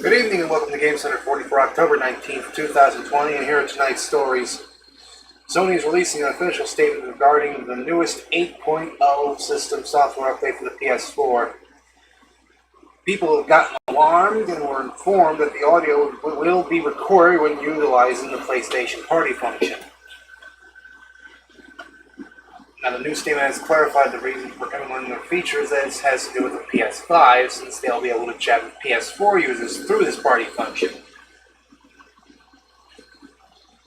Good evening and welcome to GameCenter 44 October 19th, 2020, and here are tonight's stories. Sony is releasing an official statement regarding the newest 8.0 system software update for the PS4. People have gotten alarmed and were informed that the audio will be recorded when utilizing the PlayStation Party function. Now, the new statement has clarified the reason for implementing the features that it has to do with the PS5, since they'll be able to chat with PS4 users through this party function.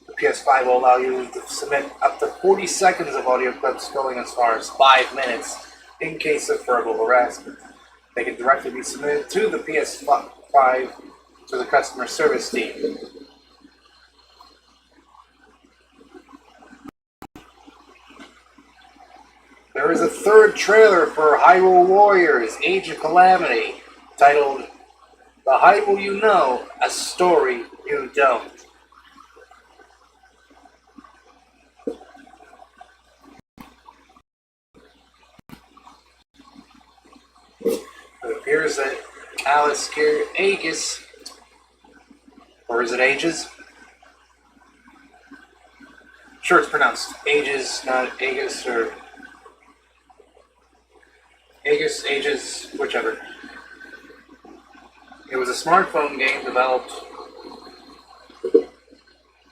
The PS5 will allow you to submit up to 40 seconds of audio clips going as far as 5 minutes in case of verbal harassment. They can directly be submitted to the PS5 to the customer service team. There is a third trailer for Hyrule Warriors: Age of Calamity, titled The Hyrule You Know, A Story You Don't. It appears that Alice Aegis, or is it Aegis? Sure, it's pronounced Aegis, not Aegis, or Aegis, whichever. It was a smartphone game developed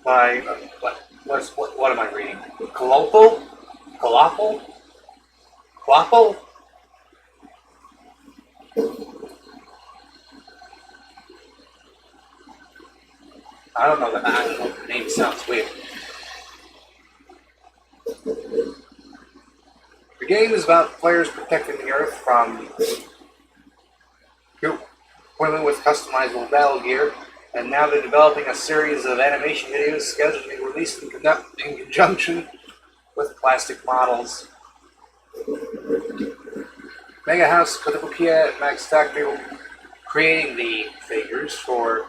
by, what am I reading? Colopal? I don't know, the name sounds weird. The game is about players protecting the Earth from women with customizable battle gear, and now they're developing a series of animation videos scheduled to be released in conjunction with plastic models. Mega House Kotobukiya and Max Factory will be creating the figures for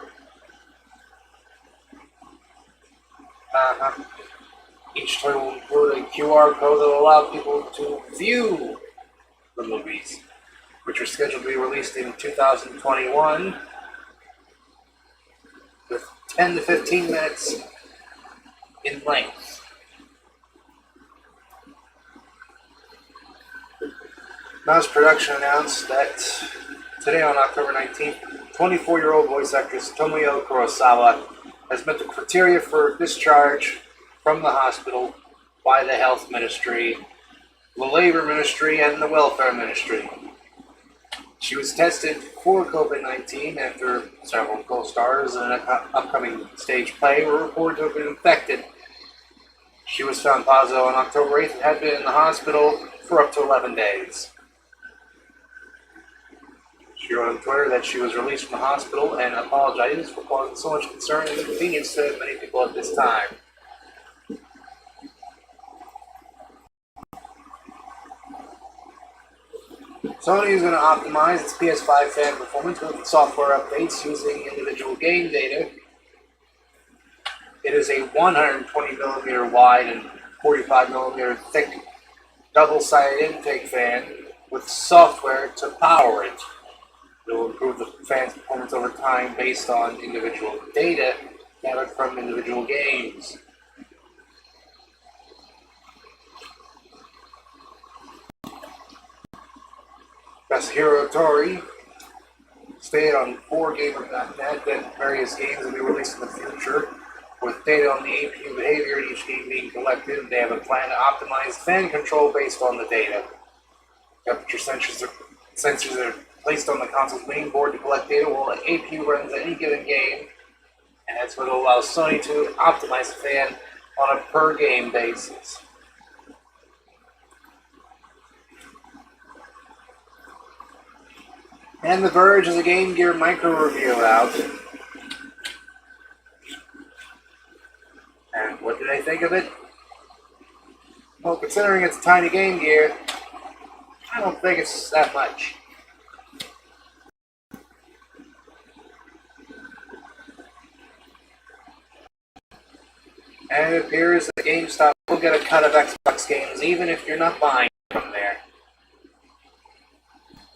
each toy will include a QR code that will allow people to view the movies, which are scheduled to be released in 2021, with 10 to 15 minutes in length. Mouse Production announced that today on October 19th, 24-year-old voice actress Tomoyo Kurosawa has met the criteria for discharge from the hospital by the Health Ministry, the Labor Ministry, and the Welfare Ministry. She was tested for COVID-19 after several co-stars in an upcoming stage play were reported to have been infected. She was found positive on October 8th and had been in the hospital for up to 11 days. She wrote on Twitter that she was released from the hospital and apologizes for causing so much concern and inconvenience to many people at this time. Sony is going to optimize its PS5 fan performance with software updates using individual game data. It is a 120mm wide and 45mm thick double-sided intake fan with software to power it. It will improve the fan's performance over time based on individual data gathered from individual games. Masahiro Tori stated on 4Gamer.net that various games will be released in the future with data on the APU behavior in each game being collected. They have a plan to optimize fan control based on the data. Temperature sensors are placed on the console's main board to collect data while the APU runs any given game, and that's what will allow Sony to optimize the fan on a per game basis. And The Verge is a Game Gear micro review out. And what did I think of it? Well, considering it's a tiny Game Gear, I don't think it's that much. And it appears that GameStop will get a cut of Xbox games even if you're not buying from there.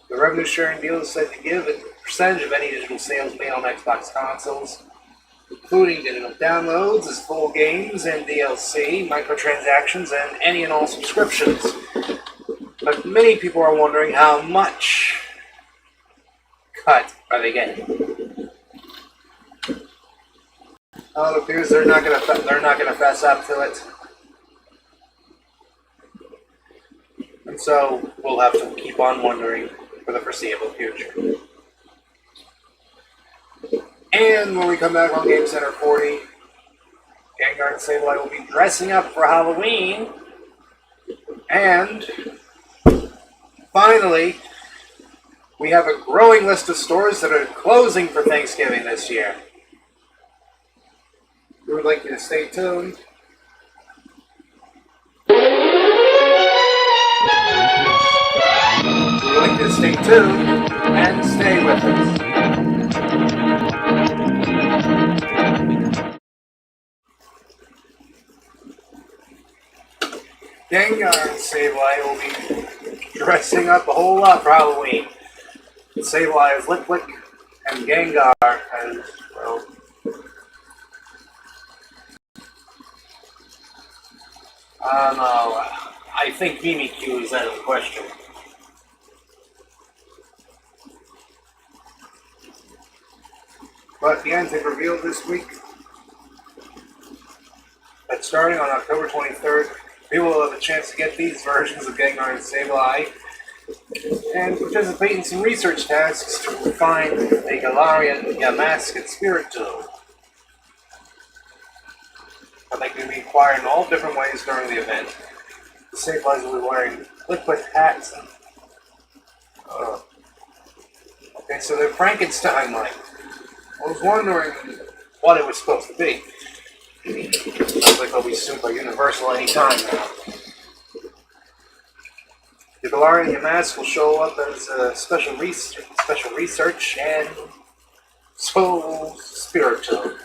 The revenue sharing deal is said to give a percentage of any digital sales made on Xbox consoles, including digital downloads as full games and DLC, microtransactions, and any and all subscriptions. But many people are wondering how much cut are they getting? Well, it appears they're not gonna fess up to it, and so we'll have to keep on wondering for the foreseeable future. And when we come back on GameCenter 40, Gengar and Sableye will be dressing up for Halloween, and finally, we have a growing list of stores that are closing for Thanksgiving this year. We would like you to stay tuned. We would like you to stay tuned and stay with us. Gengar and Sableye will be dressing up a whole lot for Halloween. Sableye is Lick Lick, and Gengar as, well, no, I think Mimikyu is out of the question. But Niantic revealed this week that starting on October 23rd, people will have a chance to get these versions of Gengar and Sableye and participate in some research tasks to find a Galarian, Yamask, and Spiritomb. But they can be acquired in all different ways during the event. The Sableyes will be wearing liquid hats and... okay, so they're Frankenstein-like. I was wondering what it was supposed to be. Sounds like they'll be sued by Universal any time now. The Galarian Yamask will show up as a special research, and so Spiritomb.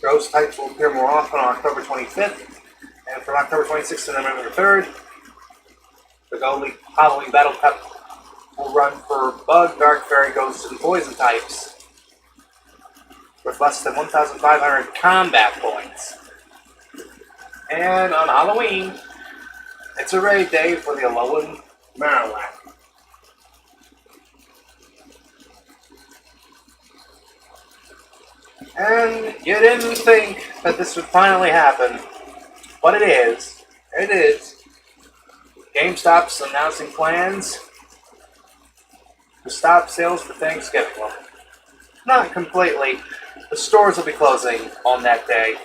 Ghost types will appear more often on October 25th, and from October 26th to November 3rd, the Halloween Battle Cup will run for Bug, Dark Fairy, Ghost, and Poison types, with less than 1,500 combat points. And on Halloween, it's a raid day for the Alolan Marowak. And you didn't think that this would finally happen, but it is. It is. GameStop's announcing plans to stop sales for Thanksgiving. Well, not completely. The stores will be closing on that day.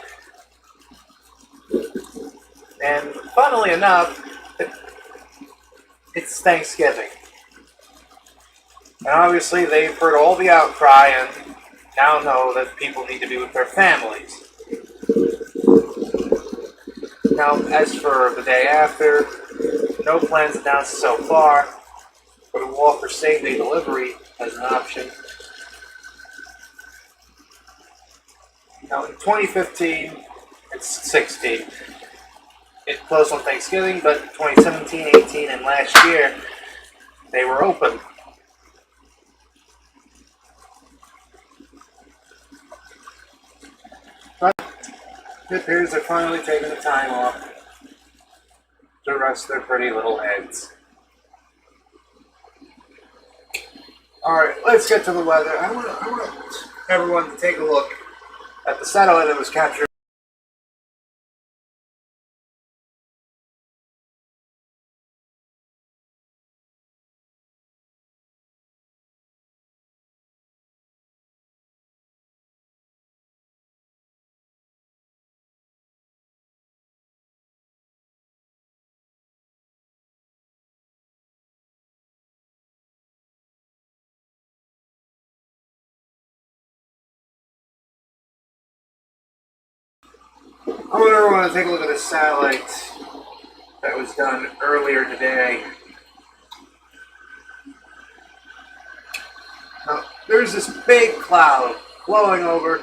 And funnily enough, it's Thanksgiving. And obviously they've heard all the outcry and now know that people need to be with their families. Now, as for the day after, no plans announced so far, but it will offer same-day delivery as an option. Now, in 2015, it's 16. It closed on Thanksgiving, but 2017, 18, and last year, they were open. But it appears they're finally taking the time off to rest their pretty little heads. Alright, let's get to the weather. I want everyone to take a look at the satellite that was captured. I want everyone to take a look at the satellite that was done earlier today. Now, there's this big cloud flowing over.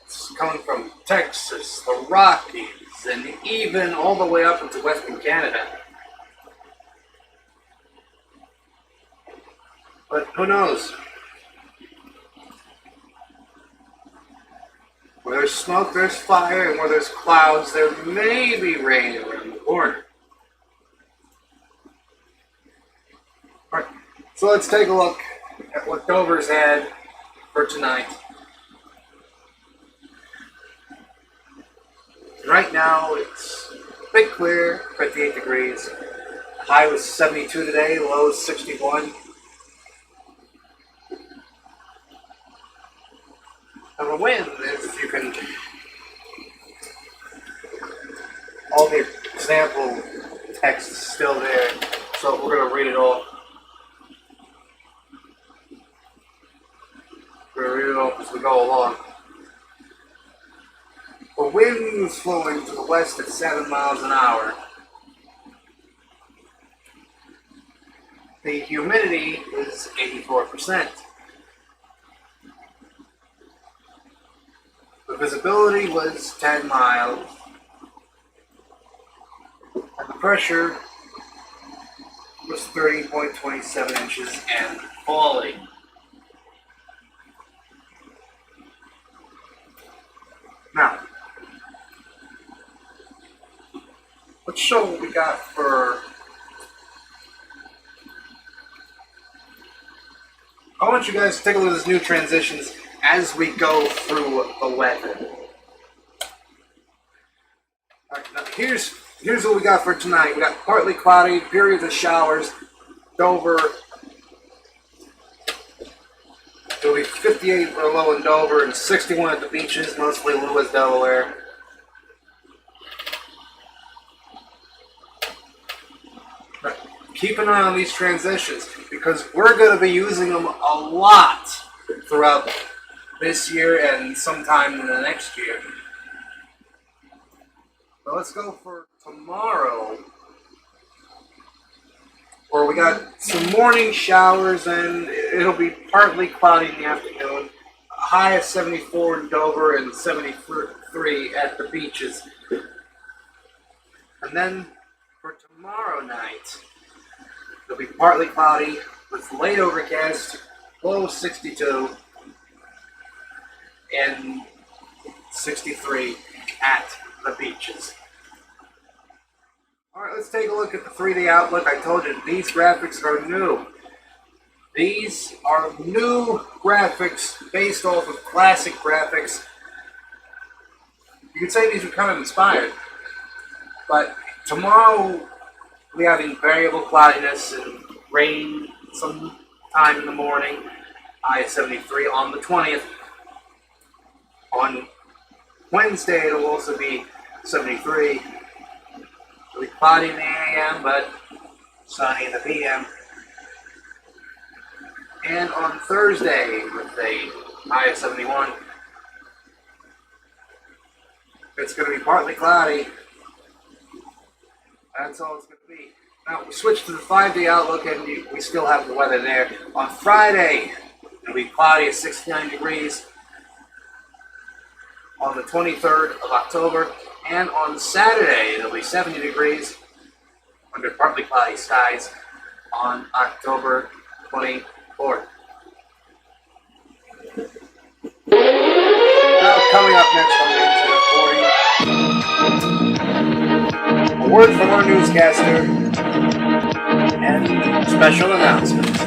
It's coming from Texas, the Rockies, and even all the way up into Western Canada. But who knows? Where there's smoke, there's fire, and where there's clouds, there may be rain around the corner. Alright, so let's take a look at what Dover's had for tonight. Right now, it's a bit clear, 58 degrees. High was 72 today, low is 61. And the wind, if you can, all the example text is still there, so we're going to read it all. We're going to read it all as we go along. The wind was flowing to the west at 7 miles an hour. The humidity was 84%. The visibility was 10 miles. And the pressure was 30.27 inches and falling. Now, let's show what we got for... I want you guys to take a look at these new transitions as we go through the weather. Alright, now here's what we got for tonight. We got partly cloudy, periods of showers, Dover. It'll be 58 or low in Dover and 61 at the beaches, mostly Lewis, Delaware. Right. Keep an eye on these transitions because we're going to be using them a lot throughout this year and sometime in the next year. So let's go for tomorrow, where we got some morning showers and it'll be partly cloudy in the afternoon. A high of 74 in Dover and 73 at the beaches. And then for tomorrow night, it'll be partly cloudy with late overcast, low 62 and 63 at the beaches. Alright, let's take a look at the 3D outlook. I told you these graphics are new. These are new graphics based off of classic graphics. You could say these are kind of inspired. But tomorrow we have variable cloudiness and rain sometime in the morning. High 73 on the 20th. On Wednesday it'll also be 73. It'll be cloudy in the AM, but sunny in the PM. And on Thursday, with a high of 71, it's going to be partly cloudy. That's all it's going to be. Now, we switch to the 5-day outlook, and we still have the weather there. On Friday, it'll be cloudy at 69 degrees. On the 23rd of October, and on Saturday, it'll be 70 degrees under partly cloudy skies on October 24th. Now, coming up next on the 40, a word from our newscaster and special announcements.